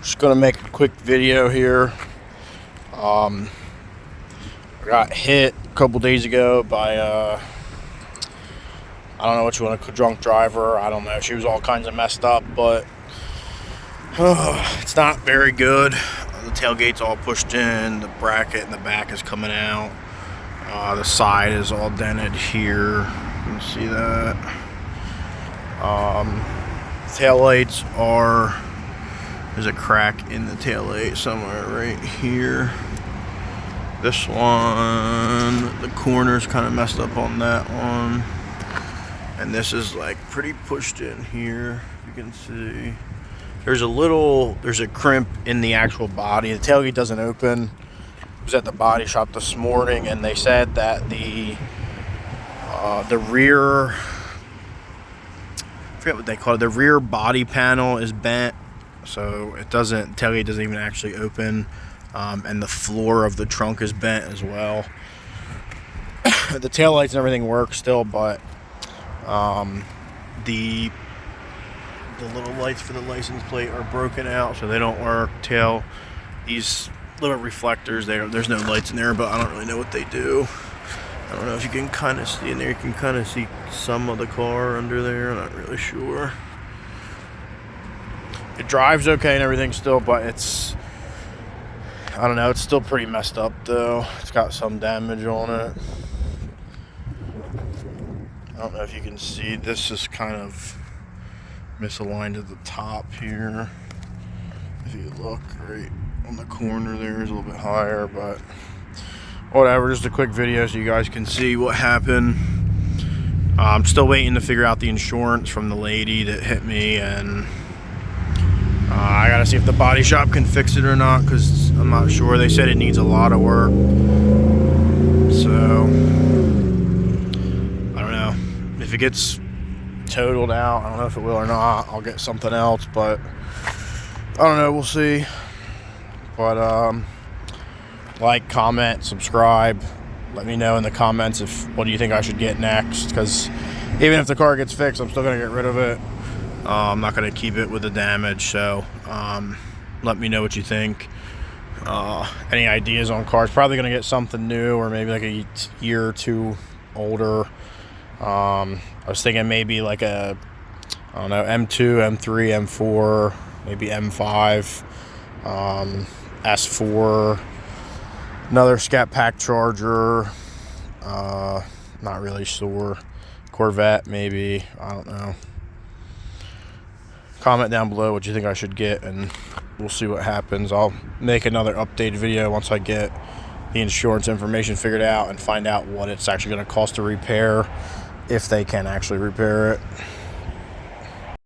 Just gonna make a quick video here. I got hit a couple days ago by I don't know which one, a drunk driver. I don't know. She was all kinds of messed up, but it's not very good. The tailgate's all pushed in. The bracket in the back is coming out. The side is all dented here. You can see that. Taillights are... There's a crack in the taillight somewhere right here. This one, the corner's kind of messed up on that one. And this is like pretty pushed in here. You can see there's a crimp in the actual body. The tailgate doesn't open. I was at the body shop this morning and they said that the rear, I forget what they call it, the rear body panel is bent. So tailgate doesn't even actually open, and the floor of the trunk is bent as well. The taillights and everything work still, but the little lights for the license plate are broken out, so they don't work. These little reflectors, there's no lights in there, but I don't really know what they do. I don't know if you can kind of see in there. You can kind of see some of the car under there. I'm not really sure. It drives okay and everything still, but it's still pretty messed up though. It's got some damage on it. I don't know if you can see, this is kind of misaligned at the top here. If you look right on the corner there is a little bit higher, but whatever, just a quick video so you guys can see what happened. I'm still waiting to figure out the insurance from the lady that hit me, and I gotta see if the body shop can fix it or not, because I'm not sure. They said it needs a lot of work. So I don't know if it gets totaled out. I don't know if it will or not. I'll get something else, but I don't know. We'll see. But like, comment, subscribe. Let me know in the comments what do you think I should get next, because even if the car gets fixed, I'm still gonna get rid of it. I'm not going to keep it with the damage, so let me know what you think. Any ideas on cars? Probably going to get something new, or maybe like a year or two older. I was thinking maybe like a, I don't know, M2, M3, M4, maybe M5, S4, another Scat Pack Charger, not really sure, Corvette maybe, I don't know. Comment down below what you think I should get, and we'll see what happens. I'll make another updated video once I get the insurance information figured out and find out what it's actually going to cost to repair, if they can actually repair it.